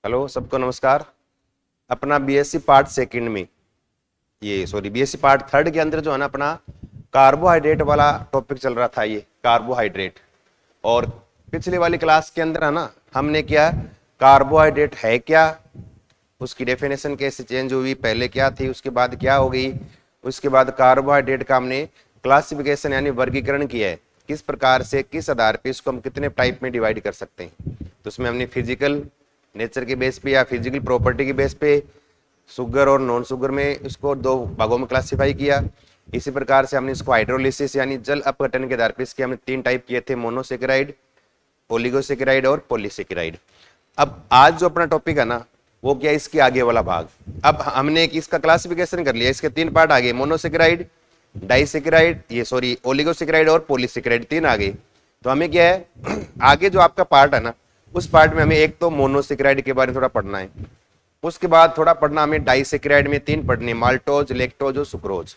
Hello, सबको नमस्कार। अपना बीएससी पार्ट सेकंड में बीएससी पार्ट थर्ड के अंदर जो है ना अपना कार्बोहाइड्रेट वाला टॉपिक चल रहा था, ये कार्बोहाइड्रेट। और पिछले वाली क्लास के अंदर है ना हमने क्या कार्बोहाइड्रेट है क्या, उसकी डेफिनेशन कैसे चेंज हुई, पहले क्या थी उसके बाद क्या हो गई, उसके बाद कार्बोहाइड्रेट का हमने क्लासिफिकेशन यानी वर्गीकरण किया है, किस प्रकार से किस आधार पे इसको हम कितने टाइप में डिवाइड कर सकते हैं। तो उसमें हमने फिजिकल नेचर के बेस पे या फिजिकल प्रॉपर्टी के बेस पे शुगर और नॉन शुगर में इसको दो भागों में क्लासिफाई किया। इसी प्रकार से हमने इसको हाइड्रोलिसिस यानी जल अपघटन के आधार पर इसके हमने 3 टाइप किए थे, मोनोसेकेराइड, ओलिगोसेकेराइड और पॉलीसेकेराइड। अब आज जो अपना टॉपिक है ना वो क्या, इसके आगे वाला भाग। अब हमने इसका क्लासिफिकेशन कर लिया, इसके 3 पार्ट आ गए, मोनोसेकेराइड, डाइसेकेराइड ओलिगोसेकेराइड और पॉलीसेकेराइड 3 आ गए। तो हमें क्या है आगे जो आपका पार्ट है ना उस पार्ट में हमें एक तो मोनोसेकेराइड के बारे में थोड़ा पढ़ना है, उसके बाद थोड़ा पढ़ना हमें डाइसेकेराइड में 3 पढ़ने, माल्टोज, लैक्टोज और सुक्रोज,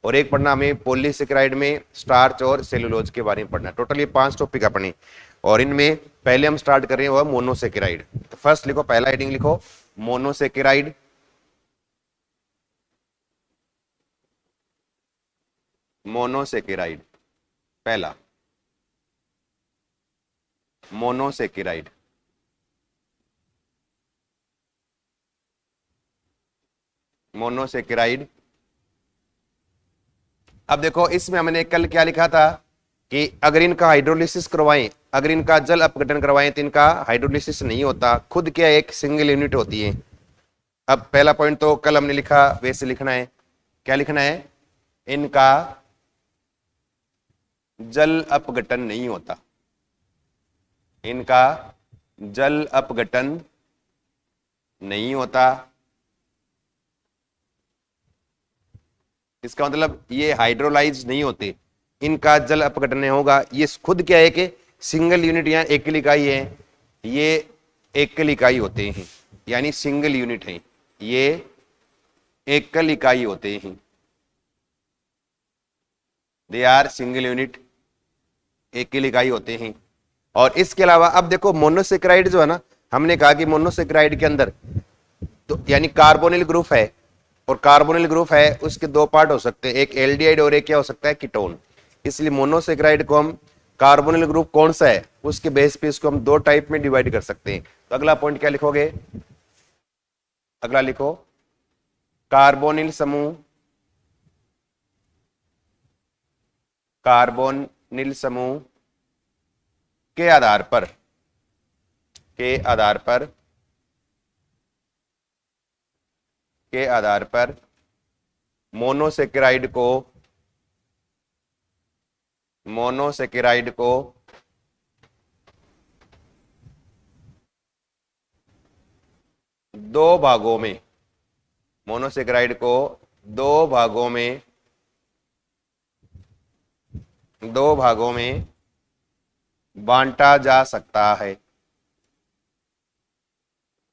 और एक पढ़ना हमें पॉलीसेकेराइड में स्टार्च और सेलुलोज के बारे में पढ़ना। टोटल ये 5 टॉपिक अपने, और इनमें पहले हम स्टार्ट कर रहे हैं वो मोनोसेकेराइड। तो फर्स्ट लिखो, पहला हेडिंग लिखो मोनोसेकेराइड। मोनोसेकेराइड पहला, मोनोसेकेराइड। मोनोसेकेराइड। अब देखो इसमें हमने कल क्या लिखा था कि अगर इनका हाइड्रोलिसिस करवाएं, अगर इनका जल अपघटन करवाएं तो इनका हाइड्रोलिसिस नहीं होता, खुद क्या एक सिंगल यूनिट होती है। अब पहला पॉइंट तो कल हमने लिखा वैसे लिखना है, क्या लिखना है, इनका जल अपघटन नहीं होता, इनका जल अपघटन नहीं होता। इसका मतलब ये हाइड्रोलाइज नहीं होते, इनका जल अपघटन नहीं होगा। ये खुद क्या है कि सिंगल यूनिट या एकल इकाई है, ये एकल इकाई होते हैं यानी सिंगल यूनिट है, ये एकल इकाई होते हैं, दे आर सिंगल यूनिट, एकल इकाई होते हैं। और इसके अलावा अब देखो मोनोसेकेराइड जो है ना, हमने कहा कि मोनोसेकेराइड के अंदर तो यानी कार्बोनिल ग्रुप है, और कार्बोनिल ग्रुप है उसके 2 पार्ट हो सकते हैं, एक एल्डिहाइड और एक क्या हो सकता है, कीटोन। इसलिए मोनोसेकेराइड को हम कार्बोनिल ग्रुप कौन सा है उसके बेस पे इसको हम 2 टाइप में डिवाइड कर सकते हैं। तो अगला पॉइंट क्या लिखोगे, अगला लिखो कार्बोनिल समूह, कार्बोनिल समूह के आधार पर, के आधार पर, के आधार पर मोनोसेकेराइड को, मोनोसेकेराइड को दो भागों में, मोनोसेकेराइड को 2 भागों में, 2 भागों में बांटा जा सकता है।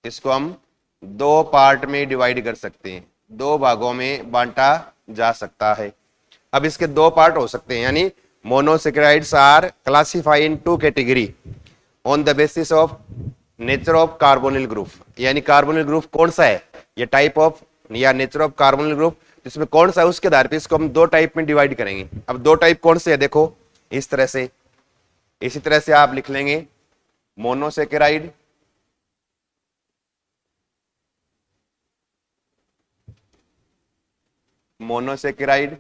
इसको हम 2 पार्ट में डिवाइड कर सकते हैं, 2 भागों में बांटा जा सकता है। अब इसके 2 पार्ट हो सकते हैं, यानी monosaccharides are classified in 2 category on the basis of nature of carbonyl group, यानी कार्बोनिल ग्रुप कौन सा है, ये टाइप ऑफ या नेचर ऑफ कार्बोनिल ग्रुप जिसमें कौन सा है उसके आधार पर इसको हम 2 टाइप में डिवाइड करेंगे। अब 2 टाइप कौन से है देखो इस तरह से, इसी तरह से आप लिख लेंगे मोनोसेकेराइड, मोनोसेकेराइड,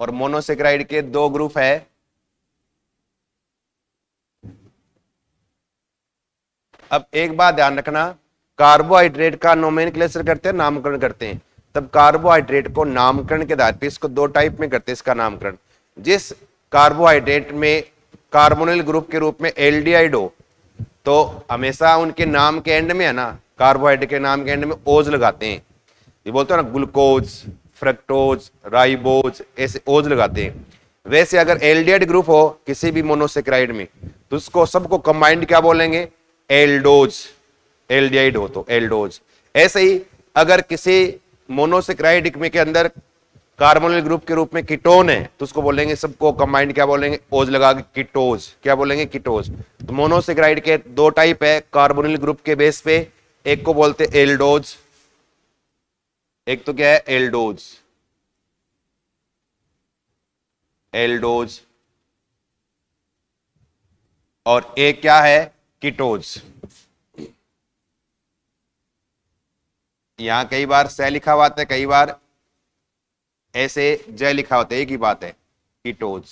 और मोनोसेकेराइड के 2 ग्रुप है, अब एक बात ध्यान रखना, कार्बोहाइड्रेट का नोमेनक्लेचर करते हैं, नामकरण करते हैं, तब कार्बोहाइड्रेट को नामकरण के आधार पर इसको 2 टाइप में करते हैं इसका नामकरण। जिस कार्बोहाइड्रेट में कार्बोनिल ग्रुप के रूप में एल्डिहाइड हो तो हमेशा उनके नाम के एंड में है ना, कार्बोहाइड्रेट के नाम के एंड में ओज लगाते हैं, ये बोलते हैं ना ग्लूकोज, फ्रक्टोज, राइबोज, ऐसे ओज लगाते हैं। वैसे अगर एल्डिहाइड ग्रुप हो किसी भी मोनोसेकेराइड में तो उसको सबको कंबाइंड क्या बोलेंगे, एल्डोज, एल्डिहाइड हो तो एल्डोज। ऐसे ही अगर किसी मोनोसेकेराइड में के अंदर कार्बोनिल ग्रुप के रूप में कीटोन है तो उसको बोलेंगे, सबको कंबाइंड क्या बोलेंगे, ओज लगा के कीटोज, क्या बोलेंगे, कीटोज। तो मोनोसेकेराइड के दो टाइप है कार्बोनिल ग्रुप के बेस पे, एक को बोलते एल्डोज, एक तो क्या है एल्डोज, एल्डोज, और एक क्या है कीटोज। यहां कई बार से लिखा हुआ है, कई बार ऐसे जय लिखा होता है, एक ही बात है, कीटोज।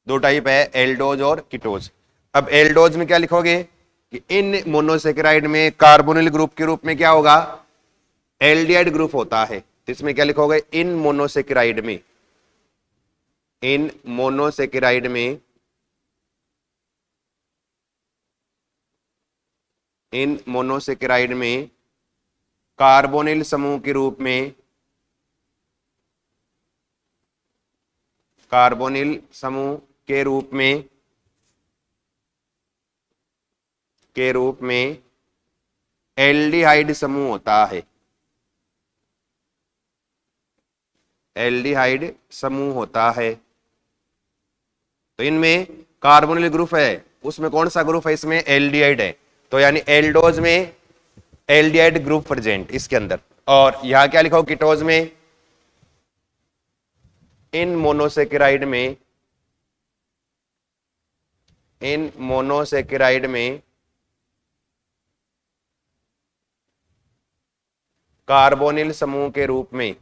दो टाइप है, एल्डोज और कीटोज। अब एल्डोज में क्या लिखोगे कि इन मोनोसेकेराइड में कार्बोनिल ग्रुप के रूप में क्या होगा, एल्डिहाइड ग्रुप होता है। तो इसमें क्या लिखोगे, इन मोनोसेकेराइड में, इन मोनोसेकेराइड में, इन मोनोसेकेराइड में कार्बोनिल समूह के रूप में, कार्बोनिल समूह के रूप में, के रूप में एल्डिहाइड समूह होता है, एल्डिहाइड समूह होता है। तो इनमें कार्बोनिल ग्रुप है, उसमें कौन सा ग्रुप है, इसमें एल्डिहाइड है, तो यानी एल्डोज में एल्डिहाइड ग्रुप प्रेजेंट इसके अंदर। और यहां क्या लिखा हो कीटोज में, इन मोनोसेकेराइड में, इन मोनोसेकेराइड में कार्बोनिल समूह के रूप में,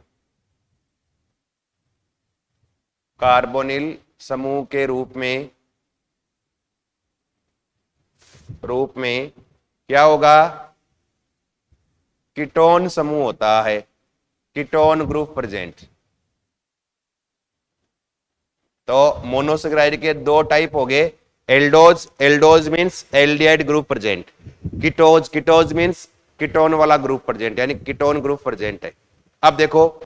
कार्बोनिल समूह के रूप में, क्या होगा, कीटोन समूह होता है, कीटोन ग्रुप प्रेजेंट। तो मोनोसेकेराइड के दो टाइप हो गए, aldose, aldose means aldehyde group present, ketose, ketose means ketone वाला ग्रुप प्रेजेंट, यानी कीटोन ग्रुप प्रेजेंट है। अब देखो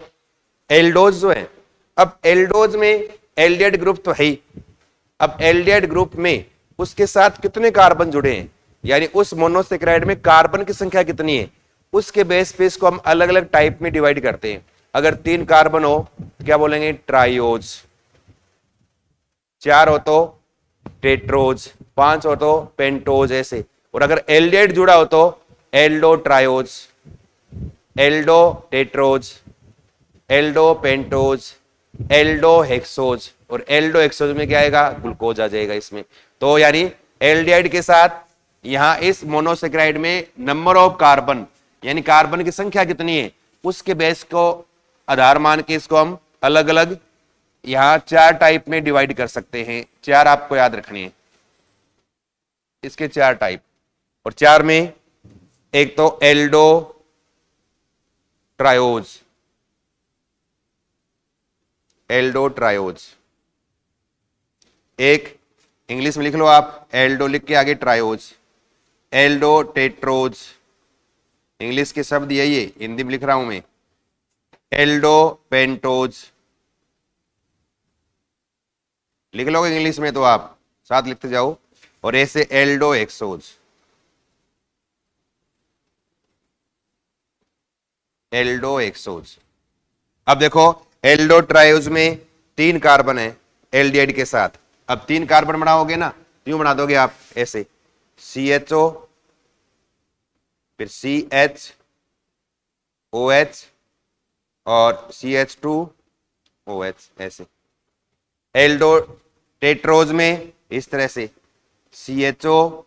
एल्डोज जो है, अब एल्डोज में एल्डिहाइड ग्रुप तो है ही, अब एल्डिहाइड ग्रुप में उसके साथ कितने कार्बन जुड़े हैं, यानी उस मोनोसेकेराइड में कार्बन की संख्या कितनी है, उसके बेस पे इसको हम अलग अलग टाइप में डिवाइड करते हैं। अगर 3 कार्बन हो तो क्या बोलेंगे, ट्राइओज, 4 हो तो टेट्रोज, 5 हो तो पेंटोज, ऐसे। और अगर एल्डिहाइड जुड़ा हो तो Aldo triose, Aldo tetrose, Aldo pentose, Aldo hexose, और एल्डो हेक्सोज में क्या आएगा, ग्लूकोज आ जाएगा इसमें। तो यानी एल्डिहाइड के साथ यहां इस मोनोसेकेराइड में नंबर ऑफ कार्बन, यानी कार्बन की संख्या कितनी है, उसके बेस को आधार मान के इसको हम अलग अलग यहां 4 टाइप में डिवाइड कर सकते हैं। 4 आपको याद रखनी है, इसके 4 टाइप। और 4 में एक तो एल्डो ट्रायोज, एल्डो ट्रायोज, एक इंग्लिश में लिख लो आप, एल्डो लिख के आगे ट्रायोज, एल्डो टेट्रोज, इंग्लिश के शब्द यही है, हिंदी में लिख रहा हूं मैं, एल्डो पेंटोज, लिख लोगे इंग्लिश में तो आप साथ लिखते जाओ, और ऐसे एल्डो हेक्सोज, एल्डो हेक्सोज। अब देखो एल्डो ट्रायोज में 3 कार्बन है एल्डिहाइड के साथ, अब 3 कार्बन बनाओगे ना, यूं बना दोगे आप ऐसे, CHO, फिर CHOH और CH2OH, ऐसे। एल्डो टेट्रोज में इस तरह से CHO,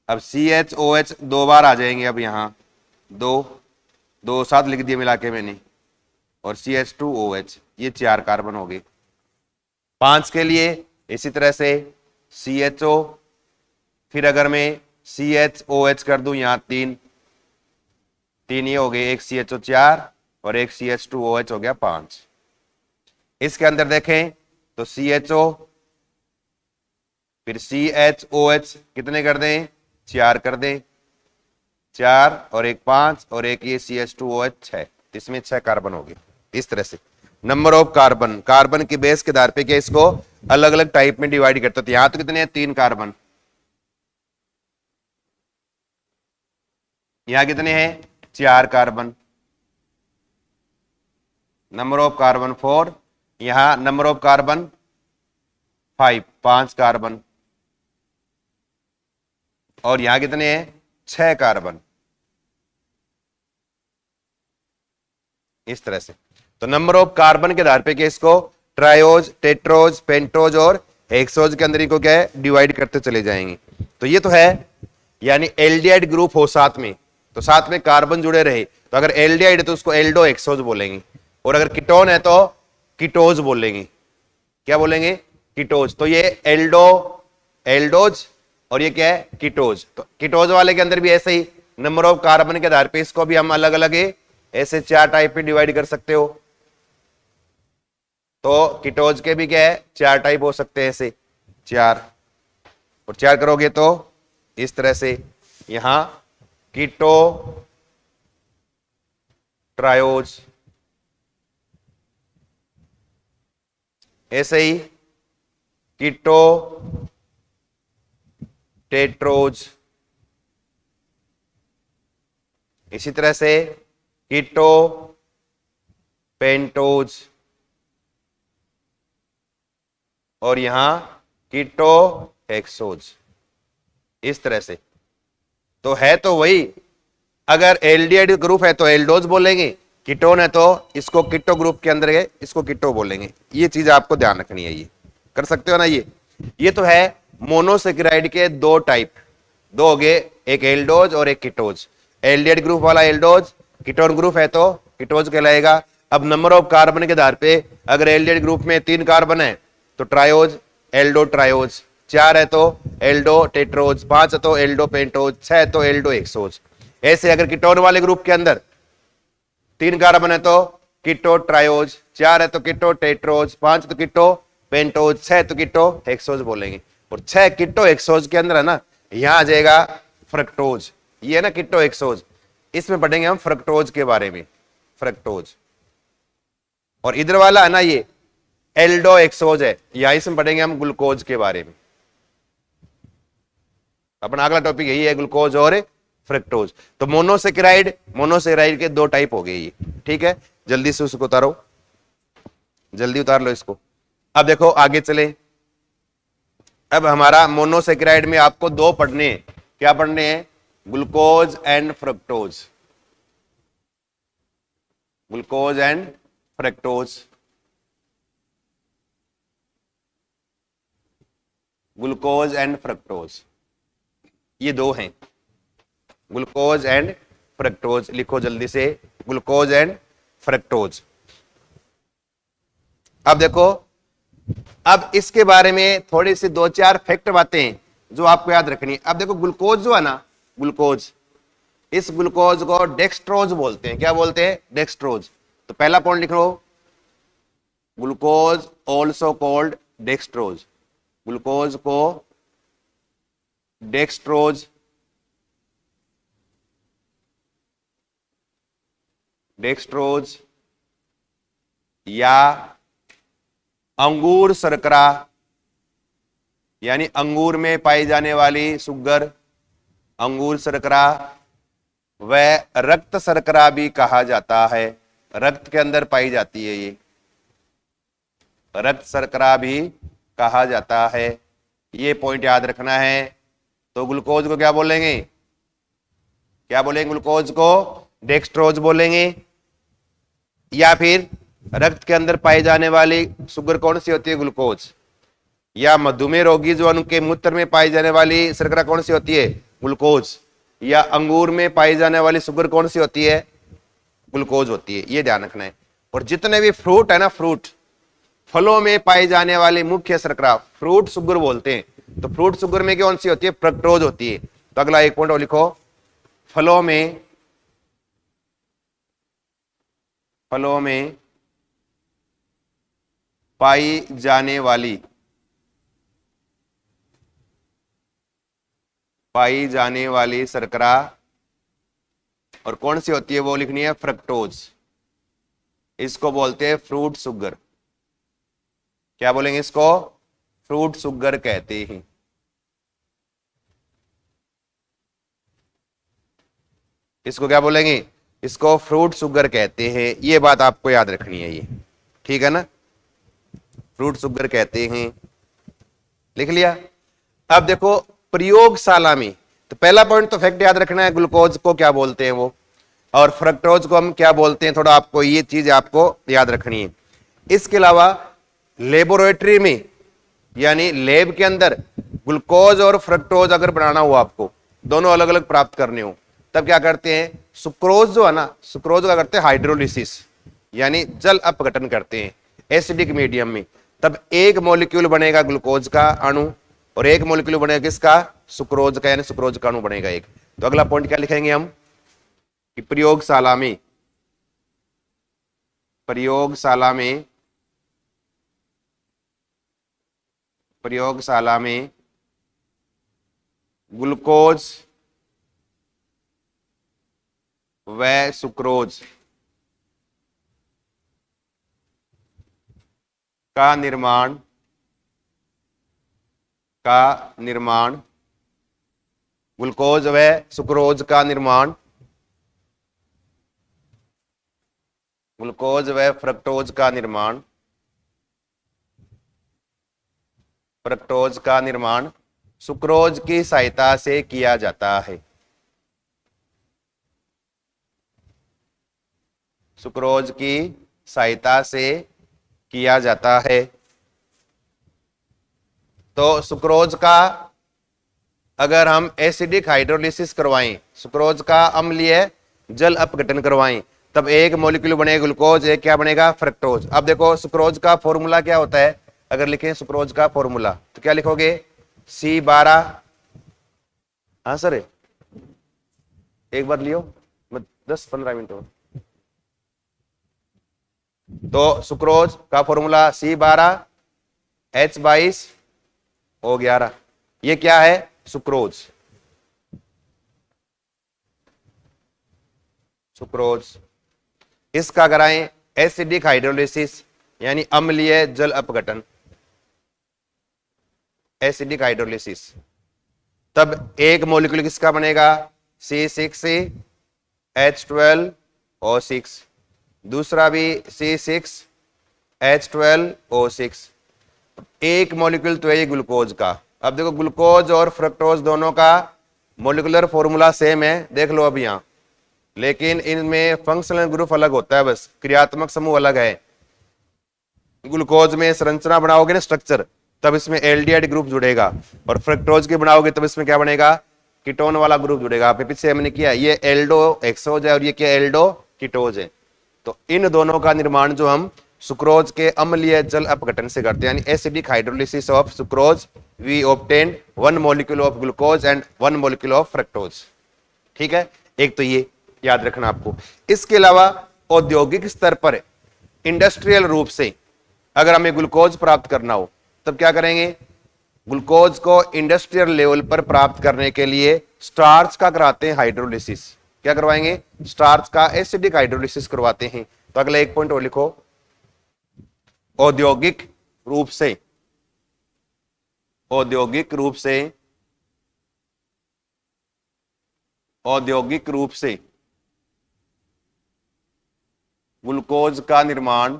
अब CHOH 2 बार आ जाएंगे, अब यहां दो साथ लिख दिए मिला के मैंने, और CH2OH, ये 4 कार्बन हो गए। 5 के लिए इसी तरह से CHO, फिर अगर मैं CHOH कर दूं यहां 3 ये हो गए, एक CHO 4 और एक CH2OH हो गया 5। इसके अंदर देखें तो CHO फिर CHOH कितने कर दें, 4 कर दें, 4 और एक 5 और एक ये CH2OH 6, इसमें 6 कार्बन हो गए। इस तरह से नंबर ऑफ कार्बन, कार्बन के बेस के आधार पे क्या इसको अलग अलग टाइप में डिवाइड करते हैं। यहां तो कितने हैं, 3 कार्बन, यहां कितने हैं, 4 कार्बन, नंबर ऑफ कार्बन 4, यहां नंबर ऑफ कार्बन 5, 5 कार्बन, और यहां कितने हैं 6 कार्बन। इस तरह से तो नंबर ऑफ कार्बन के आधार पे कि इसको ट्रायोज, टेट्रोज, पेंटोज और हेक्सोज के अंदर इनको क्या है डिवाइड करते चले जाएंगे। तो ये तो है, यानी एल्डिहाइड ग्रुप हो साथ में, तो साथ में कार्बन जुड़े रहे, तो अगर एल्डिहाइड है तो उसको एल्डो हेक्सोज बोलेंगे, और अगर कीटोन है तो कीटोज बोलेंगे। क्या बोलेंगे? कीटोज। तो ये एल्डो, एल्डोज, और ये क्या है कीटोज। तो कीटोज वाले के अंदर भी ऐसे ही नंबर ऑफ कार्बन के आधार पे इसको भी हम अलग अलग ऐसे 4 टाइप पे डिवाइड कर सकते हो। तो कीटोज के भी क्या है 4 टाइप हो सकते हैं, ऐसे 4, और 4 करोगे तो इस तरह से यहां कीटो ट्रायोज, ऐसे ही कीटो टेट्रोज, इसी तरह से कीटो पेंटोज, और यहां कीटो हेक्सोज। इस तरह से तो है तो वही, अगर एल्डिहाइड ग्रुप है तो एल्डोज बोलेंगे, कीटोन है तो इसको कीटो ग्रुप के अंदर है, इसको कीटो बोलेंगे। ये चीज आपको ध्यान रखनी है, ये कर सकते हो ना। ये तो है मोनोसेकेराइड के 2 टाइप, 2 हो गए, एक एल्डोज और एक कीटोज। एल्डिहाइड ग्रुप वाला एल्डोज, कीटोन ग्रुप है तो कीटोज कहलाएगा। अब नंबर ऑफ कार्बन के आधार पे अगर एल्डिहाइड ग्रुप में 3 कार्बन है तो ट्रायोज, एल्डो ट्रायोज, 4 है तो एल्डो टेट्रोज, 5 है तो एल्डो पेंटोज, 6 है तो एल्डो हेक्सोज। ऐसे अगर कीटोन वाले ग्रुप के अंदर 3 कार्बन है तो कीटो ट्रायोज, 4 है तो कीटो टेट्रोज, 5 है तो कीटो पेंटोज, 6 है तो कीटो हेक्सोज बोलेंगे। और 6 कीटो हेक्सोज के अंदर है ना, यहां आ जाएगा फ्रक्टोज। ये है ना कीटो हेक्सोज, इसमें पढ़ेंगे हम फ्रक्टोज के बारे में, फ्रक्टोज। और इधर वाला है ना ये एल्डो हेक्सोज है, यहां इसमें पढ़ेंगे हम ग्लूकोज के बारे में। अपना अगला टॉपिक यही है, ग्लूकोज और फ्रक्टोज। तो मोनोसेकेराइड, मोनोसेकेराइड के 2 टाइप हो गए ये, ठीक है। जल्दी से उसको उतारो, जल्दी उतार लो इसको। अब देखो आगे चले, अब हमारा मोनोसेकेराइड में आपको 2 पढ़ने हैं। क्या पढ़ने हैं? Glucose and fructose, glucose and fructose, glucose and fructose, ये 2 हैं, ग्लूकोज एंड फ्रक्टोज। लिखो जल्दी से, ग्लूकोज एंड फ्रक्टोज। अब देखो, अब इसके बारे में थोड़ी सी 2-4 फैक्ट बातें जो आपको याद रखनी है। अब देखो ग्लूकोज जो है ना, ग्लूकोज, इस ग्लूकोज को डेक्सट्रोज बोलते हैं। क्या बोलते हैं? डेक्सट्रोज। तो पहला पॉइंट लिख लो, glucose also called dextrose, glucose को डेक्सट्रोज, डेक्सट्रोज या अंगूर शर्करा, यानी अंगूर में पाई जाने वाली शुगर, अंगूर शर्करा, व रक्त शर्करा भी कहा जाता है। रक्त के अंदर पाई जाती है ये, रक्त शर्करा भी कहा जाता है। ये पॉइंट याद रखना है। तो ग्लूकोज को क्या बोलेंगे? क्या बोलेंगे? ग्लूकोज को डेक्सट्रोज बोलेंगे। या फिर रक्त के अंदर पाई जाने वाली शुगर कौन सी होती है? ग्लूकोज। या मधुमेह रोगी जो उनके मूत्र में पाई जाने वाली शर्करा कौन सी होती है? ग्लूकोज। या अंगूर में पाई जाने वाली शुगर कौन सी होती है? ग्लूकोज होती है। ये ध्यान रखना है। और जितने भी फ्रूट है ना, फ्रूट, फलों में पाई जाने वाली मुख्य शर्करा फ्रूट शुगर बोलते हैं। तो फ्रूट शुगर में कौन सी होती है? फ्रक्टोज होती है। तो अगला एक पॉइंट और लिखो, फलों में, फलों में पाई जाने वाली, पाई जाने वाली शर्करा और कौन सी होती है वो लिखनी है, फ्रक्टोज। इसको बोलते हैं फ्रूट शुगर। क्या बोलेंगे इसको? फ्रूट शुगर कहते हैं। इसको क्या बोलेंगे? इसको फ्रूट शुगर कहते हैं, ये बात आपको याद रखनी है ये, ठीक है ना, फ्रूट शुगर कहते हैं, लिख लिया। अब देखो प्रयोगशाला में, तो पहला पॉइंट तो फैक्ट याद रखना है, ग्लूकोज को क्या बोलते हैं वो, और फ्रक्टोज को हम क्या बोलते हैं, थोड़ा आपको ये चीज आपको याद रखनी है। इसके अलावा लेबोरेटरी में यानी लैब के अंदर ग्लूकोज और फ्रक्टोज अगर बनाना हो, आपको दोनों अलग अलग प्राप्त करने हो, तब क्या करते हैं, सुक्रोज जो है ना, सुक्रोज का करते हैं हाइड्रोलिसिस, यानी जल अपघटन करते हैं एसिडिक मीडियम में, तब एक मॉलिक्यूल बनेगा ग्लूकोज का अणु और एक मॉलिक्यूल बनेगा किसका, सुक्रोज का, यानी सुक्रोज का अणु बनेगा एक। तो अगला पॉइंट क्या लिखेंगे हम कि प्रयोगशाला में, प्रयोगशाला में, प्रयोगशाला में ग्लूकोज व सुक्रोज का निर्माण ग्लूकोज व सुक्रोज का निर्माण ग्लूकोज व फ्रक्टोज का निर्माण फ्रक्टोज का निर्माण सुक्रोज की सहायता से किया जाता है, सुक्रोज की सहायता से किया जाता है। तो सुक्रोज का अगर हम एसिडिक हाइड्रोलिसिस करवाएं, सुक्रोज का अम्लीय जल अपघटन करवाएं, तब एक मॉलिक्यूल बनेगा ग्लूकोज, एक क्या बनेगा, फ्रक्टोज। अब देखो सुक्रोज का फॉर्मूला क्या होता है, अगर लिखें सुक्रोज का फॉर्मूला तो क्या लिखोगे, C12, हाँ सर एक बार लियो 10-15 मिनट हो। तो सुक्रोज का फॉर्मूला C12H22O11, ये क्या है, सुक्रोज, सुक्रोज। इसका कराएं एसिडिक हाइड्रोलिसिस यानी अम्लीय जल अपघटन, एसिडिक हाइड्रोलिसिस, तब एक मॉलिक्यूल किसका बनेगा, C6H12O6, दूसरा भी C6H12O6, एक मॉलिक्यूल तो है ये ग्लूकोज का। अब देखो ग्लूकोज और फ्रक्टोज दोनों का मॉलिक्यूलर फॉर्मूला सेम है, देख लो अब यहां, लेकिन इनमें फंक्शनल ग्रुप अलग होता है, बस क्रियात्मक समूह अलग है। ग्लूकोज में संरचना बनाओगे ना, स्ट्रक्चर, तब इसमें एल्डिहाइड ग्रुप जुड़ेगा, और फ्रक्टोज की बनाओगे तब इसमें क्या बनेगा, कीटोन वाला ग्रुप जुड़ेगा। पीछे हमने किया, ये एल्डो एक्सोज है और ये क्या एल्डो कीटोज है। तो इन दोनों का निर्माण जो हम सुक्रोज के अम्लीय जल अपघटन से करते हैं, यानी acidic hydrolysis of sucrose, we obtain 1 molecule of glucose and 1 molecule of fructose, ठीक है। एक तो ये याद रखना आपको। इसके अलावा औद्योगिक स्तर पर इंडस्ट्रियल रूप से अगर हमें ग्लूकोज प्राप्त करना हो, तब क्या करेंगे, ग्लूकोज को इंडस्ट्रियल लेवल पर प्राप्त करने के लिए स्टार्च का कराते हैं हाइड्रोलिसिस। क्या करवाएंगे, स्टार्च का एसिडिक हाइड्रोलिसिस करवाते हैं। तो अगला एक पॉइंट और लिखो, औद्योगिक रूप से, औद्योगिक रूप से, औद्योगिक रूप से ग्लूकोज का निर्माण,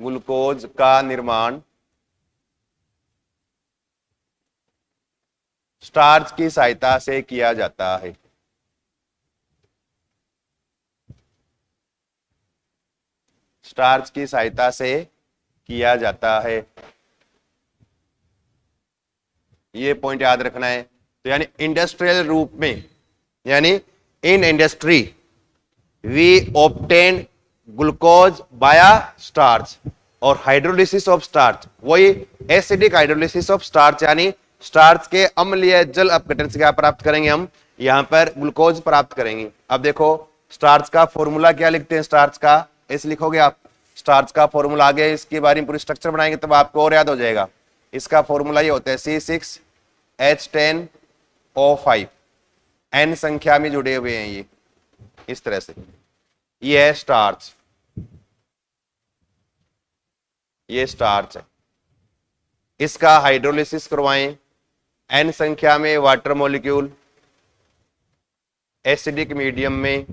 ग्लूकोज का निर्माण स्टार्च की सहायता से किया जाता है। स्टार्च की सहायता से किया जाता है, ये पॉइंट याद रखना है। तो यानी इंडस्ट्रियल रूप में, यानी in industry we obtain glucose via starch, और हाइड्रोलिसिस ऑफ स्टार्च वही एसिडिक हाइड्रोलिसिस ऑफ स्टार्च, यानी स्टार्च के अम्लीय जल अपघटन से क्या प्राप्त करेंगे, हम यहां पर ग्लूकोज प्राप्त करेंगे। अब देखो स्टार्च का फॉर्मूला क्या लिखते हैं, स्टार्च का इस लिखोगे आप, स्टार्च का फॉर्मूला आगे इसके बारे में पूरी स्ट्रक्चर बनाएंगे तब आपको और याद हो जाएगा। इसका फॉर्मूला ये होता है C6H10O5, N संख्या में जुड़े हुए हैं ये इस तरह से, ये है स्टार्च, ये स्टार्च है। इसका हाइड्रोलिसिस करवाएं, N संख्या में वाटर मॉलिक्यूल, एसिडिक मीडियम में,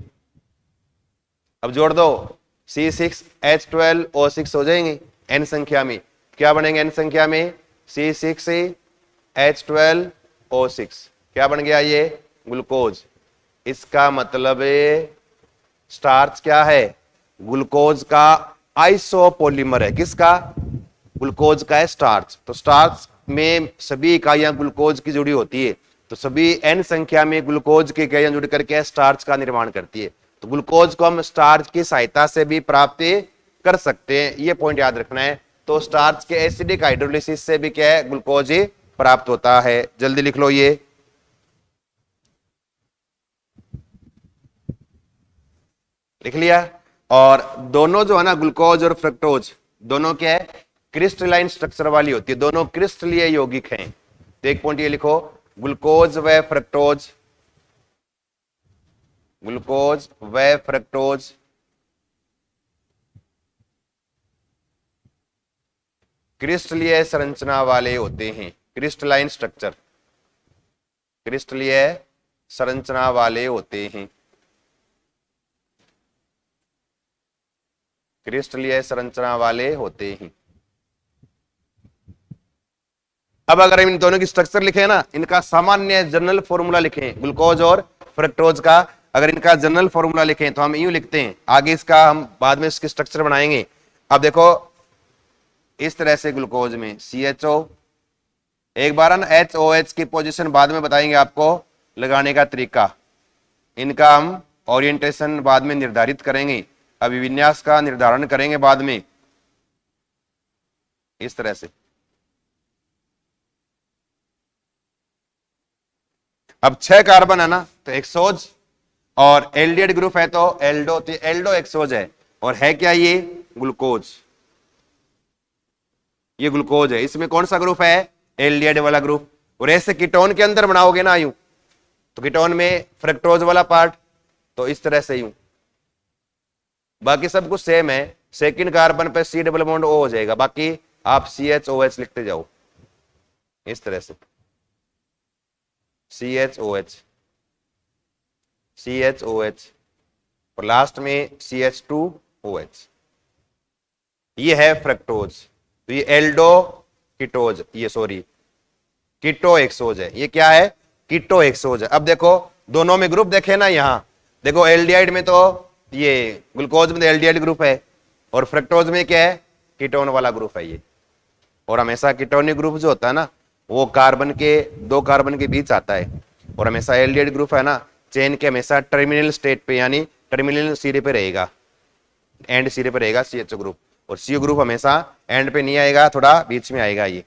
अब जोड़ दो C6H12O6 हो जाएंगे n संख्या में। क्या बनेंगे n संख्या में? C6H12O6 क्या बन गया? ये ग्लूकोज। इसका मतलब स्टार्च क्या है? ग्लूकोज का आइसोपॉलीमर है। किसका? ग्लूकोज का है स्टार्च। तो स्टार्च में सभी इकाइयां ग्लूकोज की जुड़ी होती है, तो सभी n संख्या में ग्लूकोज की इकाइयां जुड़ करके स्टार्च का निर्माण करती है। तो ग्लूकोज को हम स्टार्च की सहायता से भी प्राप्त कर सकते हैं, ये पॉइंट याद रखना है। तो स्टार्च के एसिडिक हाइड्रोलिसिस से भी क्या है? ग्लूकोज प्राप्त होता है। जल्दी लिख लो, ये लिख लिया। और दोनों जो है ना, ग्लूकोज और फ्रक्टोज, दोनों क्या है? क्रिस्टलाइन स्ट्रक्चर वाली होती है, दोनों क्रिस्टलीय यौगिक हैं। तो एक पॉइंट ये लिखो, ग्लूकोज व फ्रक्टोज, ग्लूकोज व फ्रक्टोज क्रिस्टलीय संरचना वाले होते हैं। क्रिस्टलाइन स्ट्रक्चर, क्रिस्टलीय संरचना वाले होते हैं, क्रिस्टलीय संरचना वाले होते हैं। अब अगर हम इन दोनों की स्ट्रक्चर लिखें ना, इनका सामान्य जनरल फॉर्मूला लिखें, ग्लूकोज और फ्रक्टोज का अगर इनका जनरल फॉर्मूला लिखें तो हम यूं लिखते हैं। आगे इसका हम बाद में इसकी स्ट्रक्चर बनाएंगे। अब देखो इस तरह से ग्लूकोज में CHO, एक बार ना HOH की पोजीशन बाद में बताएंगे आपको लगाने का तरीका, इनका हम ओरिएंटेशन बाद में निर्धारित करेंगे, अभी विन्यास का निर्धारण करेंगे बाद में। इस तरह से अब 6 कार्बन है ना, तो एक्सोज और एल्डिहाइड ग्रुप है तो एल्डो, तो एल्डो एक्सोज है। और है क्या? ये ग्लूकोज, ये ग्लूकोज है। इसमें कौन सा ग्रुप है? एल्डिहाइड वाला ग्रुप। और ऐसे कीटोन के अंदर बनाओगे ना यूं, तो कीटोन में फ्रक्टोज वाला पार्ट, तो इस तरह से यूं, बाकी सब कुछ सेम है। सेकंड कार्बन पे C डबल बॉन्ड O हो जाएगा, बाकी आप CHOH लिखते जाओ इस तरह से, CHOH, CHOH और लास्ट में CH2OH। ये है फ्रक्टोज। तो ये एल्डो कीटोज, ये सॉरी कीटो एक्सोज है। ये क्या है? कीटो एक्सोज है। अब देखो दोनों में ग्रुप देखे ना, यहां देखो एल्डिहाइड में तो ये ग्लूकोज में तो एल्डिहाइड ग्रुप है, और फ्रक्टोज में क्या है? कीटोन वाला ग्रुप है ये। और हमेशा कीटोनिक ग्रुप जो होता है ना, वो कार्बन के, 2 कार्बन के बीच आता है। और हमेशा एल्डिहाइड ग्रुप है ना, चेन के हमेशा टर्मिनल स्टेट पे, यानी टर्मिनल सिरे पे रहेगा, एंड सिरे पे रहेगा CHO ग्रुप। और CO ग्रुप हमेशा एंड पे नहीं आएगा, थोड़ा बीच में आएगा ये।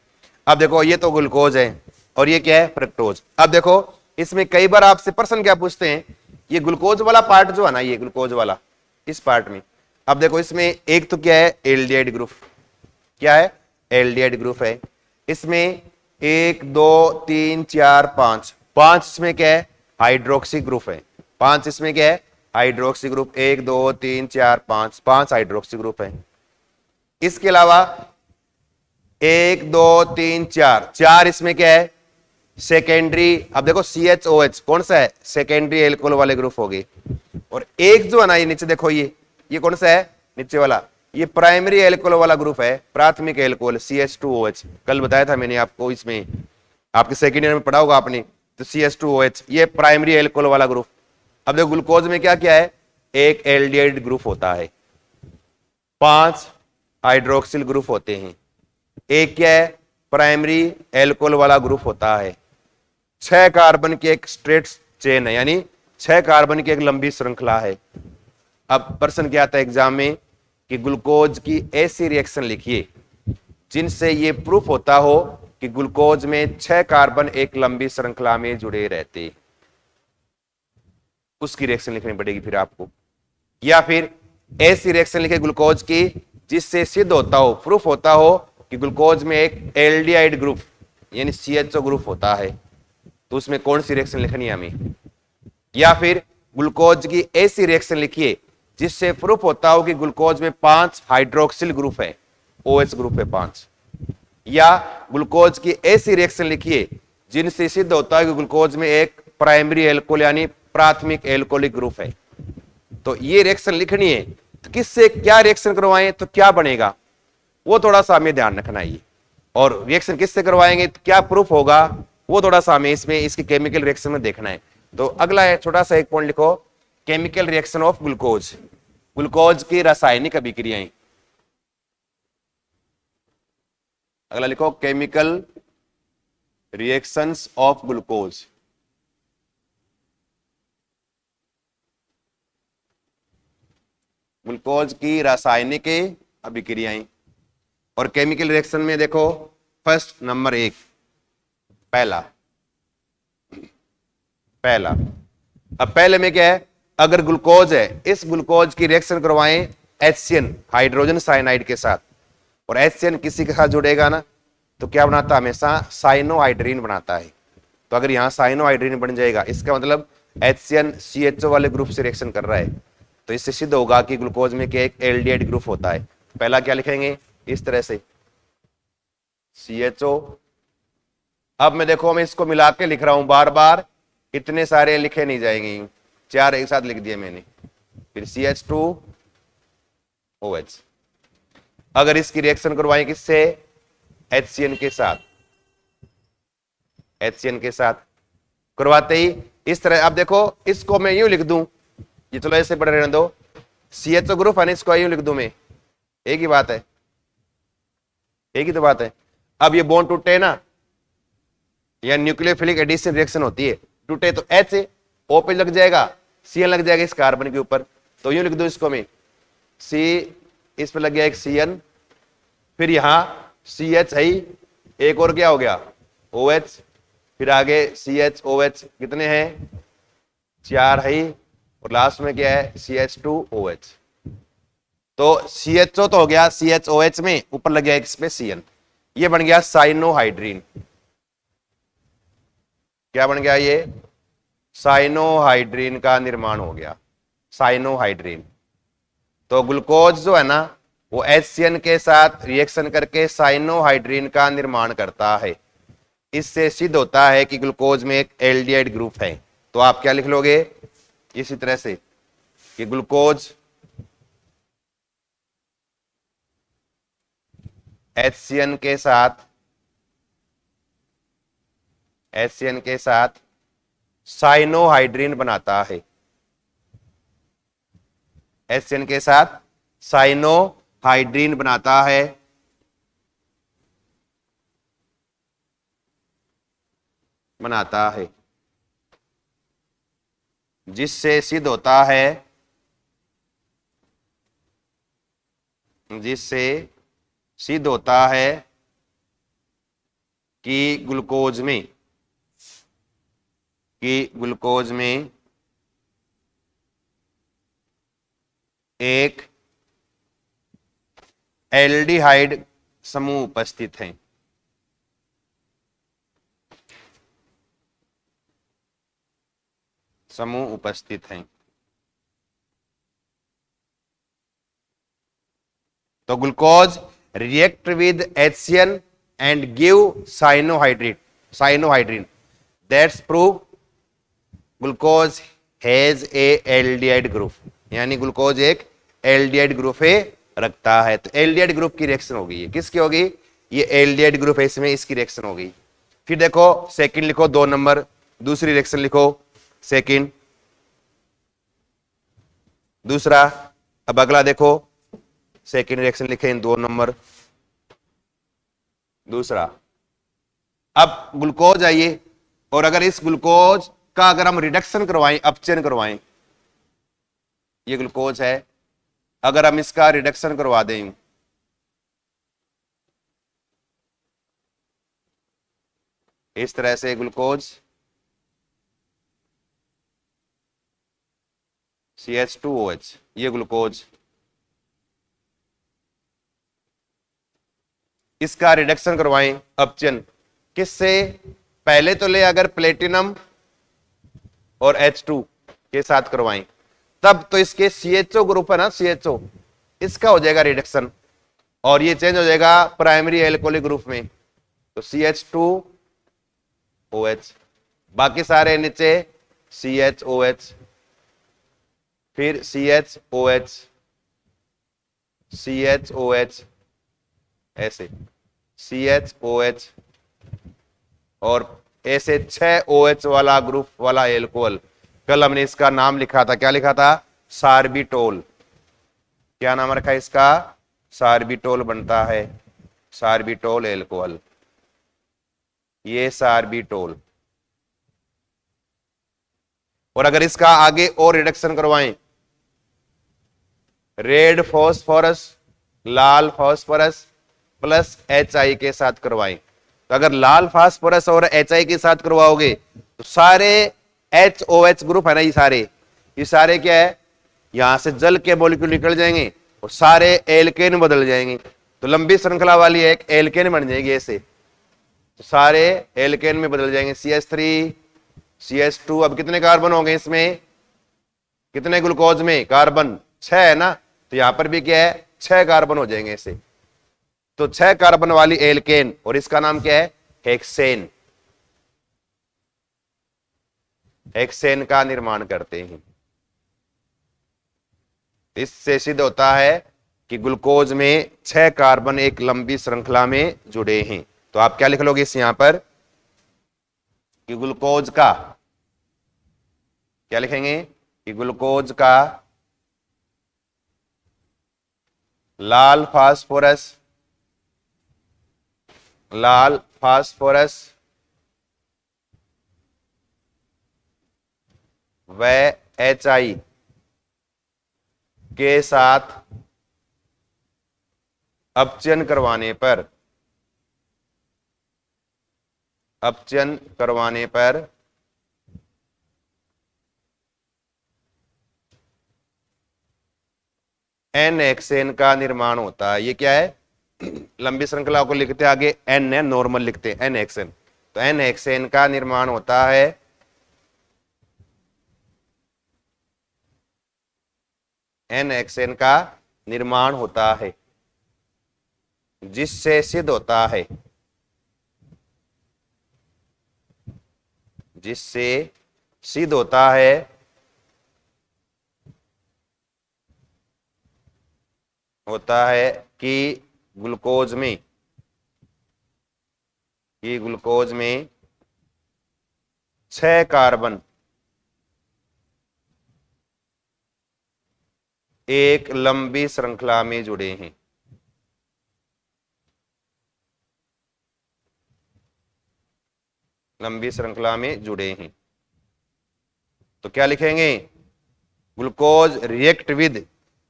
अब देखो ये तो ग्लूकोज है और ये क्या है? फ्रक्टोज। अब देखो इसमें कई बार आपसे प्रश्न क्या पूछते हैं, ये ग्लूकोज वाला पार्ट जो है ना, ये ग्लूकोज वाला इस पार्ट में, अब देखो इसमें एक तो क्या है? Aldehyde group. क्या है? एल्डिहाइड ग्रुप है। इसमें 1 2 3 4 5, 5 इसमें क्या है? हाइड्रोक्सी ग्रुप है। 5 इसमें क्या है? Hydroxy group. 1 2 3 4 5, 5 हाइड्रोक्सी ग्रुप है। इसके अलावा 1 2 3 4, 4 इसमें क्या है? सेकेंडरी। अब देखो CHOH कौन सा है? सेकेंडरी एल्कोहल वाले ग्रुप हो गए। और एक जो है ना, ये नीचे देखो, ये कौन सा है? नीचे वाला, ये प्राइमरी एल्कोहल वाला ग्रुप है, प्राथमिक एल्कोहल CH2OH। कल बताया था मैंने आपको, इसमें आपके सेकेंड ईयर में पढ़ा होगा आपने। तो CH2OH ये प्राइमरी एल्कोहल वाला ग्रुप। अब देखो ग्लूकोज में क्या क्या है? एक एल्डिहाइड ग्रुप होता है, 5 हाइड्रोक्सिल ग्रुप होते हैं, एक क्या है? प्राइमरी एल्कोहल वाला ग्रुप होता है, 6 कार्बन की एक स्ट्रेट चेन है, यानी 6 कार्बन की एक लंबी श्रृंखला है। अब प्रश्न क्या आता है एग्जाम में कि ग्लूकोज की ऐसी रिएक्शन लिखिए जिनसे ये प्रूफ होता हो कि ग्लूकोज में 6 कार्बन एक लंबी श्रृंखला में जुड़े रहते, उसकी रिएक्शन लिखनी पड़ेगी फिर आपको। या फिर ऐसी रिएक्शन लिखे ग्लूकोज की जिससे सिद्ध होता हो, प्रूफ होता हो कि ग्लूकोज में एक एल्डिहाइड ग्रुप यानी CHO ग्रुप होता है, तो उसमें कौन सी रिएक्शन लिखनी है हमें। या फिर ग्लूकोज की ऐसी रिएक्शन लिखिए जिससे प्रूफ होता हो कि ग्लूकोज में 5 हाइड्रोक्सिल ग्रुप है, OH ग्रुप है 5। या ग्लूकोज की ऐसी रिएक्शन लिखिए जिनसे सिद्ध होता है कि ग्लूकोज में एक प्राइमरी एल्कोहल यानी प्राथमिक एल्कोहलिक ग्रुप है। तो ये रिएक्शन लिखनी है, तो किससे क्या रिएक्शन करवाएं तो क्या बनेगा, वो थोड़ा सा हमें ध्यान रखना है। और रिएक्शन किससे करवाएंगे तो क्या प्रूफ होगा, वो थोड़ा सा हमें इसमें इसकी केमिकल रिएक्शन में देखना है। तो अगला है, छोटा सा एक पॉइंट लिखो, chemical reaction of glucose, glucose की रासायनिक अभिक्रियाएं। अगला लिखो, chemical reactions of glucose. Glucose की रासायनिक अभिक्रियाएं। और केमिकल रिएक्शन में देखो, फर्स्ट नंबर 1, पहला। अब पहले में क्या है, अगर ग्लूकोज है, इस ग्लूकोज की रिएक्शन करवाएं HCN हाइड्रोजन साइनाइड के साथ, और HCN किसी के साथ जुड़ेगा ना तो क्या बनाता है, हमेशा साइनोहाइड्रीन बनाता है। तो अगर यहां साइनोहाइड्रीन बन जाएगा, इसका मतलब HCN CHO वाले ग्रुप से रिएक्शन कर रहा है, तो इससे सिद्ध होगा कि ग्लूकोज में क्या एक एल्डिहाइड ग्रुप होता है। पहला क्या लिखेंगे, इस तरह से CHO। अब मैं देखो, मैं इसको मिला के लिख रहा हूं, बार बार इतने सारे लिखे नहीं जाएंगे, 4 एक साथ लिख दिए मैंने। फिर CH2OH। अगर इसकी रिएक्शन करवाएं किससे, HCN के साथ, HCN के साथ करवाते ही इस तरह। अब देखो, इसको मैं यूं लिख दूं, ये चलो ऐसे पढ़े रहने दो, CHO ग्रुप है, इसको यूं लिख दूं मैं, एक ही बात है, एक ही तो बात है। अब ये बॉन्ड टूटे ना, या न्यूक्लियोफिलिक एडिशन रिएक्शन होती है, टूटे तो H O पे लग जाएगा, CN लग जाएगा इस कार्बन के ऊपर, तो यूं लिख दो इसको मैं, C इस पे लग गया एक CN, फिर यहां CH है, एक और क्या हो गया OH, फिर आगे CHOH, कितने हैं 4 है, और लास्ट में क्या है CH2OH। तो CHO तो हो गया CHOH में, ऊपर लग गया एक इसमें CN, ये बन गया साइनोहाइड्रीन। क्या बन गया, ये साइनोहाइड्रीन का निर्माण हो गया, साइनोहाइड्रीन। तो ग्लूकोज जो है ना, वो HCN के साथ रिएक्शन करके साइनोहाइड्रीन का निर्माण करता है। इससे सिद्ध होता है कि ग्लूकोज में एक एल्डिहाइड ग्रुप है। तो आप क्या लिख लोगे इसी तरह से कि ग्लूकोज HCN के साथ साइनोहाइड्रीन बनाता है, HCN के साथ साइनोहाइड्रीन बनाता है, जिससे सिद्ध होता है कि ग्लूकोज में एक एल्डिहाइड समूह उपस्थित है। तो glucose react with HCN and give cyanohydrin. That's proof glucose has a aldehyde group, यानी ग्लूकोज एक एल्डिहाइड ग्रुप रखता है। तो एल्डिहाइड ग्रुप की रिएक्शन होगी, किसकी होगी, ये एल्डिहाइड ग्रुप है, इसमें इसकी रिएक्शन होगी। फिर देखो सेकंड लिखो, 2 नंबर, दूसरी रिएक्शन लिखो सेकंड, दूसरा। अब अगला देखो, सेकंड रिएक्शन लिखे 2 नंबर, दूसरा। अब ग्लूकोज आइए, और अगर इस ग्लूकोज का अगर हम रिडक्शन करवाएं, अपचयन करवाएं, ये ग्लूकोज है, अगर हम इसका रिडक्शन करवा दें, इस तरह से ग्लूकोज CH2OH, ये ग्लूकोज, इसका रिडक्शन करवाएं अपचयन, किससे, पहले तो ले अगर प्लेटिनम और H2 के साथ करवाएं, तब तो इसके CHO ग्रुप है ना, CHO, इसका हो जाएगा रिडक्शन, और ये चेंज हो जाएगा प्राइमरी एल्कोहलिक ग्रुप में, तो CH2OH। बाकी सारे नीचे CHOH, फिर CHOH, CHOH, ऐसे CHOH, और ऐसे 6 OH वाला ग्रुप वाला एल्कोहल। कल हमने इसका नाम लिखा था, क्या लिखा था? सार्बिटोल। क्या नाम रखा है इसका? सार्बिटोल बनता है, सार्बिटोल एल्कोहल, ये सार्बिटोल। और अगर इसका आगे और रिडक्शन करवाएं, रेड फॉस्फोरस, लाल फॉस्फोरस प्लस HI के साथ करवाएं, तो अगर लाल फास्फोरस और HI के साथ करवाओगे तो सारे HOH ग्रुप है ना, ये सारे क्या है, यहां से जल के मॉलिक्यूल निकल जाएंगे और सारे एल्केन बदल जाएंगे, तो लंबी श्रृंखला वाली एक एल्केन बन जाएगी ऐसे, तो सारे एल्केन में बदल जाएंगे। CH3, CH2, अब कितने कार्बन हो गए इसमें? कितने ग्लूकोज में कार्बन? 6 है ना, तो यहां पर भी क्या है, 6 कार्बन हो जाएंगे ऐसे, तो 6 कार्बन वाली एल्केन, और इसका नाम क्या है? हेक्सेन। हेक्सेन का निर्माण करते हैं। इससे सिद्ध होता है कि ग्लूकोज में 6 कार्बन एक लंबी श्रृंखला में जुड़े हैं। तो आप क्या लिख लोगे इस यहां पर कि ग्लूकोज का, क्या लिखेंगे कि ग्लूकोज का लाल फास्फोरस, लाल फास्फोरस व HI के साथ अपचयन करवाने पर, अपचयन करवाने पर N-हेक्सेन का निर्माण होता है। ये क्या है? लंबी श्रृंखला को लिखते आगे N है, नॉर्मल लिखते हैं N-हेक्सेन, तो N-हेक्सेन का निर्माण होता है, N-हेक्सेन का निर्माण होता है, जिससे सिद्ध होता है, जिससे सिद्ध होता है कि ग्लूकोज में, कि ग्लूकोज में 6 कार्बन एक लंबी श्रृंखला में जुड़े हैं। लंबी श्रृंखला में जुड़े हैं, तो क्या लिखेंगे? Glucose react with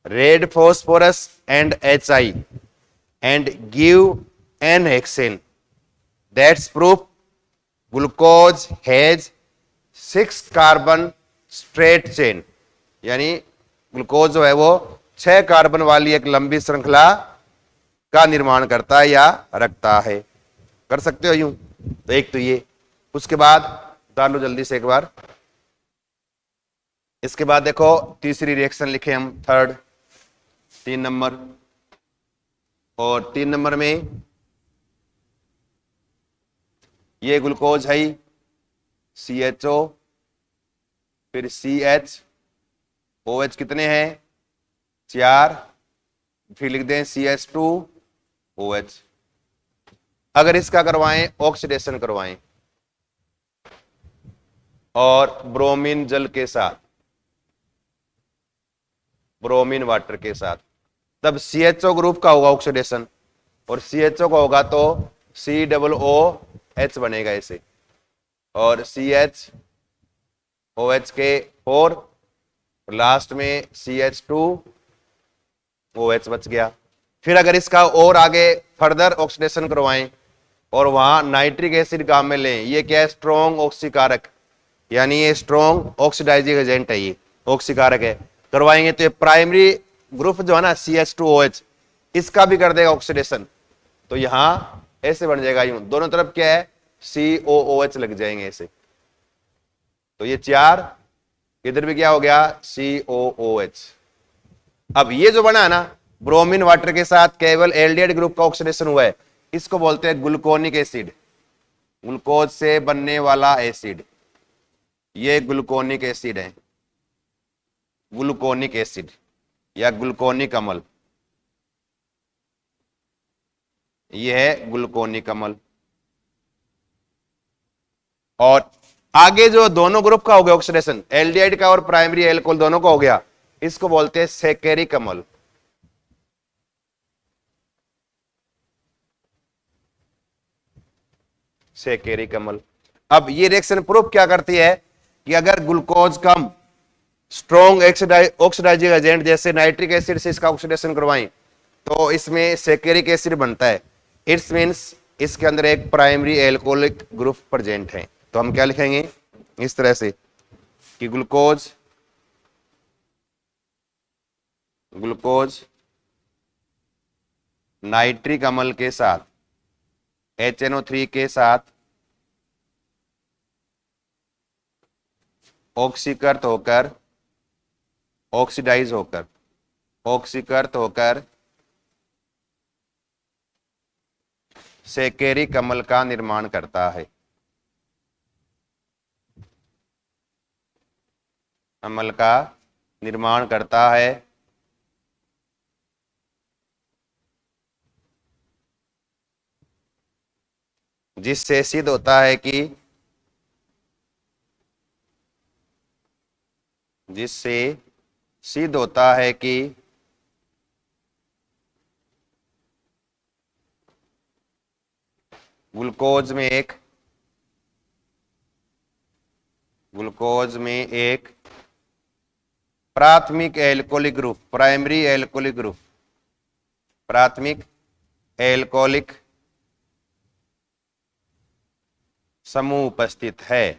red phosphorus and HI and give N-hexane. That's proof glucose has 6 carbon straight chain, यानी ग्लूकोज जो है वो 6 कार्बन वाली एक लंबी श्रृंखला का निर्माण करता है या रखता है। कर सकते हो यूं, तो एक तो ये, उसके बाद उतार लो जल्दी से एक बार। इसके बाद देखो तीसरी रिएक्शन लिखे हम, थर्ड, 3 नंबर, और 3 नंबर में ये ग्लूकोज है CHO, फिर CHOH कितने हैं? 4, फिर लिख दें CH2OH। अगर इसका करवाएं, ऑक्सीडेशन करवाएं और ब्रोमीन जल के साथ, ब्रोमीन वाटर के साथ, तब CHO ग्रुप का होगा ऑक्सीडेशन, और CHO का होगा तो COOH बनेगा इसे, और CHOH के 4, लास्ट में CH2OH बच गया। फिर अगर इसका और आगे फर्दर ऑक्सीडेशन करवाएं और वहां नाइट्रिक एसिड काम में लें, ये क्या है? स्ट्रॉन्ग ऑक्सीकारक, यानी ये स्ट्रॉन्ग ऑक्सीडाइजिंग एजेंट है, ये ऑक्सीकारक है, करवाएंगे तो ये प्राइमरी ग्रुप जो है ना CH2OH, इसका भी कर देगा ऑक्सीडेशन, तो यहां ऐसे बन जाएगा यूं, दोनों तरफ क्या है? COOH लग जाएंगे ऐसे, तो ये 4, इधर भी क्या हो गया? COOH। अब ये जो बना है ना, ब्रोमीन वाटर के साथ केवल एल्डिहाइड ग्रुप का ऑक्सीडेशन हुआ है, इसको बोलते हैं ग्लूकोनिक एसिड, ग्लूकोज से बनने वाला एसिड, ये ग्लूकोनिक एसिड है, ग्लूकोनिक एसिड या ग्लूकोनिक अम्ल, ये है ग्लूकोनिक अम्ल। और आगे जो दोनों ग्रुप का हो गया ऑक्सीडेशन, एल्डिहाइड का और प्राइमरी एल्कोहल दोनों का हो गया, इसको बोलते हैं सेकेरिक अम्ल। सेकेरिक अम्ल। अब ये रिएक्शन प्रूफ क्या करती है कि अगर ग्लूकोज कम स्ट्रॉन्ग ऑक्सीडाइजिंग एजेंट जैसे नाइट्रिक एसिड से इसका ऑक्सीडेशन करवाएं तो इसमें सेकेरिक एसिड बनता है। इट्स मीन्स इसके अंदर एक प्राइमरी एल्कोहलिक ग्रुप प्रेजेंट है। तो हम क्या लिखेंगे इस तरह से कि ग्लूकोज नाइट्रिक अम्ल के साथ HNO3 के साथ ऑक्सीकृत होकर सेकेरिक अम्ल का निर्माण करता है। अम्ल का निर्माण करता है जिससे सिद्ध होता है कि ग्लूकोज में एक प्राथमिक alcoholic group, primary alcoholic group, प्राथमिक एल्कोहलिक समूह उपस्थित है।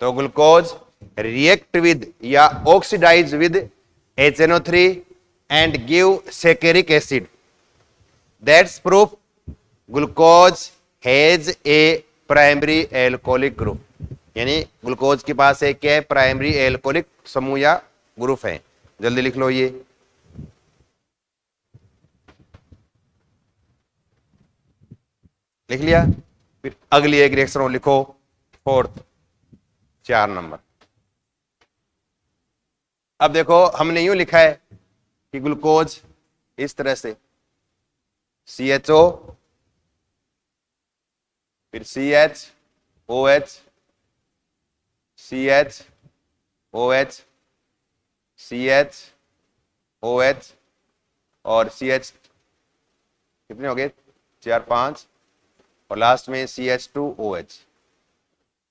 तो ग्लूकोज रिएक्ट विद या oxidize with HNO3 and give saccharic acid. That's proof glucose has a primary alcoholic group. यानी ग्लूकोज के पास एक क्या है, प्राइमरी एल्कोहलिक समूह या ग्रुप है। जल्दी लिख लो ये। लिख लिया? फिर अगली एक रिएक्शन लिखो, 4th 4 नंबर। अब देखो हमने यूं लिखा है कि ग्लूकोज इस तरह से CHO फिर CHOH और CH कितने हो गए, 4 5 और लास्ट में CH2OH।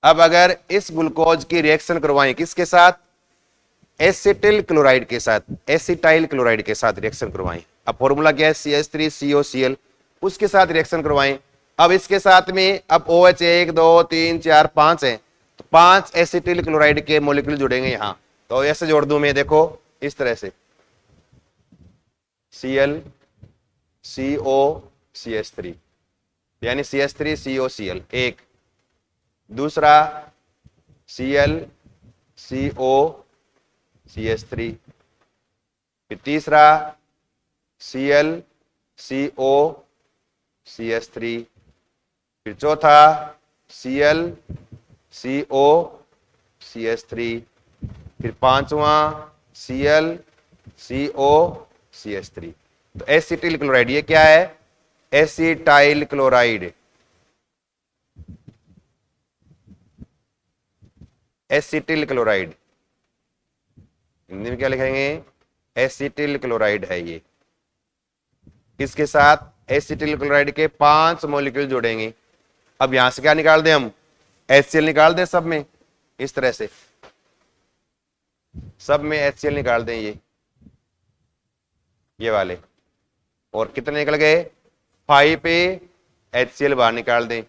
अब अगर इस ग्लूकोज की रिएक्शन करवाएं किसके साथ, एसिटिल क्लोराइड के साथ, एसिटाइल क्लोराइड के साथ रिएक्शन करवाएं। अब फॉर्मूला क्या है, CH3COCl, उसके साथ रिएक्शन करवाएं। अब इसके साथ में अब OH 1 2 3 4 5 है, तो 5 एसिटिल क्लोराइड के मॉलिक्यूल जुड़ेंगे यहां। तो ऐसे जोड़ दूं मैं, देखो इस तरह से Cl CO CH3 यानी CH3COCl एक, दूसरा Cl CO CH3, फिर तीसरा Cl CO CH3, फिर चौथा Cl CO CH3, फिर पांचवा Cl CO CH3। तो एसिटिल क्लोराइड ये क्या है, acetyl chloride, acetyl chloride Hindi में क्या लिखेंगे, एसिटिल क्लोराइड है ये। इसके साथ एसिटिल क्लोराइड के 5 मॉलिक्यूल जुड़ेंगे। अब यहां से क्या निकाल दें हम, HCl निकाल दें सब में, इस तरह से सब में HCl निकाल दें ये वाले, और कितने निकल गए 5 पे HCl बाहर निकाल दें।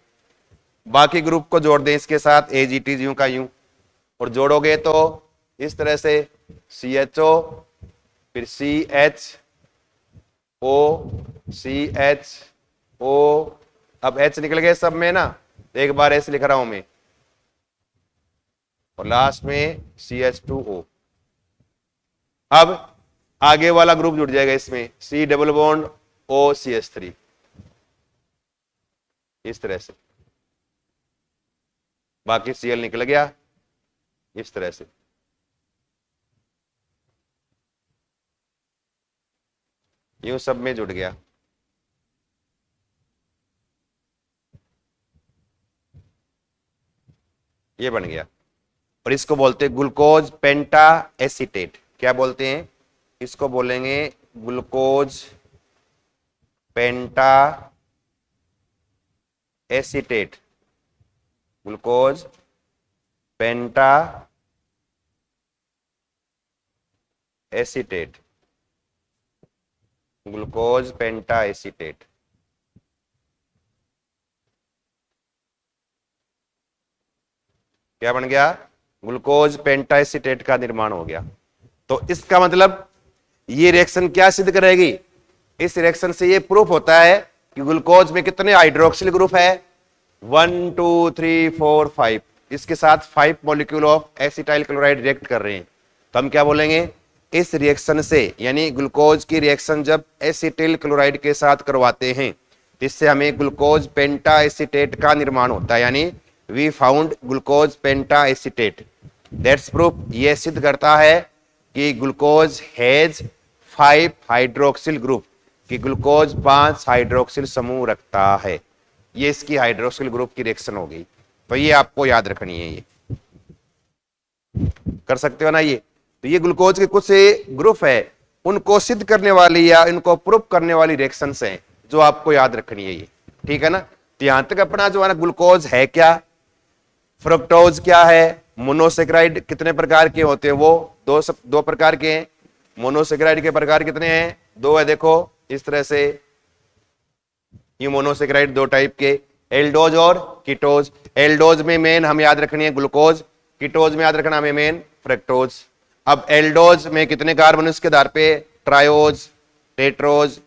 बाकी ग्रुप को जोड़ दें इसके साथ AGT यूं का यूं, और जोड़ोगे तो इस तरह से CHO फिर CHO अब H निकल गए सब में ना, एक बार ऐसे लिख रहा हूं मैं, और लास्ट में CH2O। अब आगे वाला ग्रुप जुड़ जाएगा इसमें, C डबल बॉन्ड OCH3, इस तरह से। बाकी Cl निकल गया इस तरह से। यूं सब में जुड़ गया। ये बन गया और इसको बोलते हैं ग्लूकोज पेंटा एसीटेट। क्या बोलते हैं इसको? बोलेंगे glucose penta acetate, glucose penta acetate, glucose penta acetate. क्या बन गया? ग्लूकोज पेंटा एसीटेट का निर्माण हो गया। तो इसका मतलब ये रिएक्शन क्या सिद्ध करेगी? इस रिएक्शन से ये प्रूफ होता है कि ग्लूकोज में कितने हाइड्रोक्सिल ग्रुप है, 1 2 3 4 5। इसके साथ 5 molecule of acetyl chloride react कर रहे हैं। तो हम क्या बोलेंगे? इस रिएक्शन से, यानी ग्लूकोज की रिएक्शन जब एसिटिल क्लोराइड के साथ करवाते हैं तो इससे हमें ग्लूकोज पेंटा एसीटेट का निर्माण होता है, यानी we found glucose penta acetate. That's proof. ये सिद्ध करता है कि ग्लूकोज हैज 5 हाइड्रोक्सिल ग्रुप, कि ग्लूकोज 5 हाइड्रोक्सिल समूह रखता है। ये इसकी हाइड्रोक्सिल ग्रुप की रिएक्शन हो गई। तो ये आपको याद रखनी है, ये कर सकते हो ना। ये तो ये ग्लूकोज के कुछ ग्रुप है, उनको सिद्ध करने वाली या इनको प्रूफ करने वाली रिएक्शंस हैं जो आपको याद रखनी है ये, ठीक है ना। तो यहां तक अपना जो है ना, ग्लूकोज है क्या, फ्रुक्टोज क्या है, मोनोसेक्राइड कितने प्रकार के होते हैं, वो दो प्रकार के हैं। मोनोसेक्राइड के प्रकार कितने हैं? 2 है। देखो इस तरह से, ये मोनोसेक्राइड 2 टाइप के, एल्डोज और कीटोज। एल्डोज में मेन हम याद रखनी है ग्लूकोज, कीटोज में याद रखना हमें मेन फ्रक्टोज। अब एल्डोज में कितने कार्बन उसके आधार पे? ट्रायोज, टेट्रोज,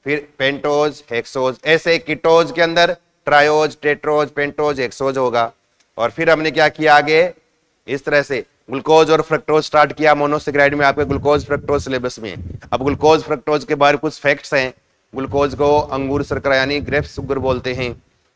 फिर पेंटोज, हेक्सोज। ऐसे कीटोज के अंदर ट्रायोज, टेट्रोज, पेंटोज, हेक्सोज होगा। और फिर हमने क्या किया आगे, इस तरह से ग्लूकोज और फ्रक्टोज स्टार्ट किया मोनोसेक्राइड में, आपके ग्लूकोज फ्रक्टोज सिलेबस में। अब ग्लूकोज फ्रक्टोज के बारे में कुछ फैक्ट्स हैं। ग्लूकोज को अंगूर शर्करा यानी ग्रेप शुगर बोलते हैं,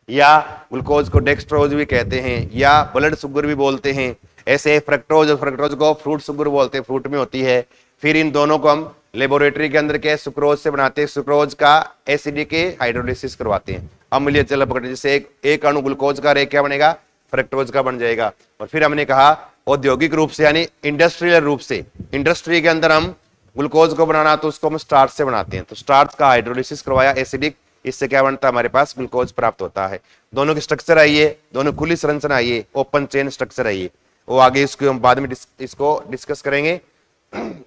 या ग्लूकोज को डेक्सट्रोज भी कहते हैं, या ब्लड शुगर भी बोलते हैं। ऐसे फ्रक्टोज और फ्रक्टोज को फ्रूट शुगर बोलते हैं, फ्रूट में होती है। फिर इन दोनों को हम लेबोरेटरी के अंदर के सुक्रोज से बनाते हैं, सुक्रोज का एसिडिक हाइड्रोलिसिस करवाते हैं, अम्लीय जल पकड़ने। जैसे एक अणु ग्लूकोज का क्या बनेगा? फ्रक्टोज का बन जाएगा। और फिर हमने कहा औद्योगिक रूप से यानी इंडस्ट्रियल रूप से, इंडस्ट्री के अंदर हम ग्लूकोज को बनाना तो उसको हम स्टार्च से बनाते हैं। तो स्टार्च का हाइड्रोलिसिस करवाया एसिडिक, इससे क्या बनता है? हमारे पास ग्लूकोज प्राप्त होता है। दोनों की स्ट्रक्चर आइए, दोनों खुली संरचना आइए, ओपन चेन स्ट्रक्चर आइए, वो आगे इसको हम बाद में इसको डिस्कस करेंगे।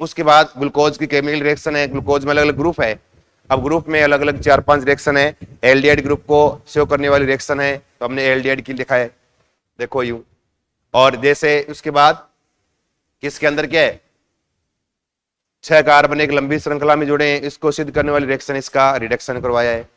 उसके बाद ग्लूकोज की केमिकल रिएक्शन है। ग्लूकोज में अलग अलग ग्रुप है। अब ग्रुप में अलग अलग 4-5 रिएक्शन है। एल्डिहाइड ग्रुप को सेव करने वाली रिएक्शन है, तो हमने एल्डिहाइड की लिखा है, देखो यूं। और जैसे उसके बाद किसके अंदर क्या है? 6 कार्बन एक लंबी श्रृंखला में जुड़े हैं, इसको सिद्ध करने वाली रिएक्शन, इसका रिडक्शन करवाया है।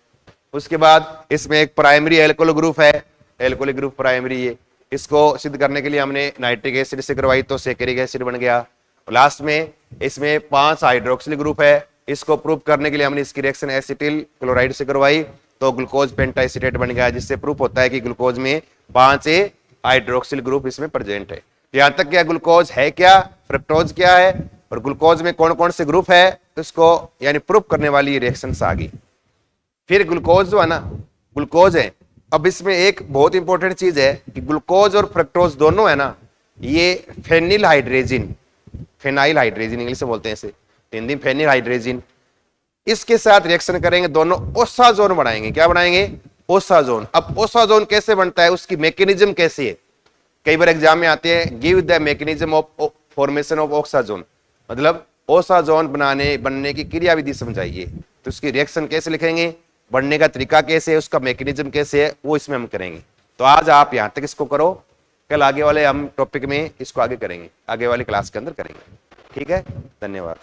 उसके बाद इसमें एक प्राइमरी एल्कोहल ग्रुप है, एल्कोहलिक ग्रुप प्राइमरी है, इसको सिद्ध करने के लिए हमने नाइट्रिक एसिड से करवाई तो सेकेरिक एसिड बन गया। लास्ट में इसमें 5 हाइड्रोक्सिल ग्रुप है, इसको प्रूव करने के लिए हमने इसकी रिएक्शन एसिटिल क्लोराइड से करवाई तो ग्लूकोज पेंटा एसीटेट बन गया, जिससे प्रूफ होता है कि ग्लूकोज में 5 हाइड्रोक्सिल ग्रुप इसमें प्रेजेंट है। यहां तक क्या ग्लूकोज है क्या, फ्रक्टोज क्या है और ग्लूकोज में कौन कौन से ग्रुप है, इसको यानी प्रूफ करने वाली रिएक्शंस आ गई। फिर ग्लूकोज जो है ना, ग्लूकोज है। अब इसमें एक बहुत इंपॉर्टेंट चीज है कि ग्लूकोज और फ्रक्टोज दोनों है ना, ये phenyl hydrazine, phenyl hydrazine English में बोलते हैं इसे, हिंदी में फेनिल हाइड्रेजिन, इसके साथ रिएक्शन करेंगे, दोनों ओसाजोन बनाएंगे। क्या बनाएंगे? ओसाजोन। अब ओसाजोन कैसे बनता है, उसकी मैकेनिज्म कैसी है? कई बार एग्जाम में आते हैं, give the mechanism of formation of osazone, मतलब ओसाजोन बनने की क्रिया विधि समझाइए। तो उसकी रिएक्शन कैसे लिखेंगे, बनने का तरीका कैसे है, उसका मैकेनिज्म कैसे है, वो इसमें हम करेंगे। तो आज आप यहां तक इसको करो, कल आगे वाले हम टॉपिक में इसको आगे करेंगे, आगे वाली क्लास के अंदर करेंगे। ठीक है, धन्यवाद।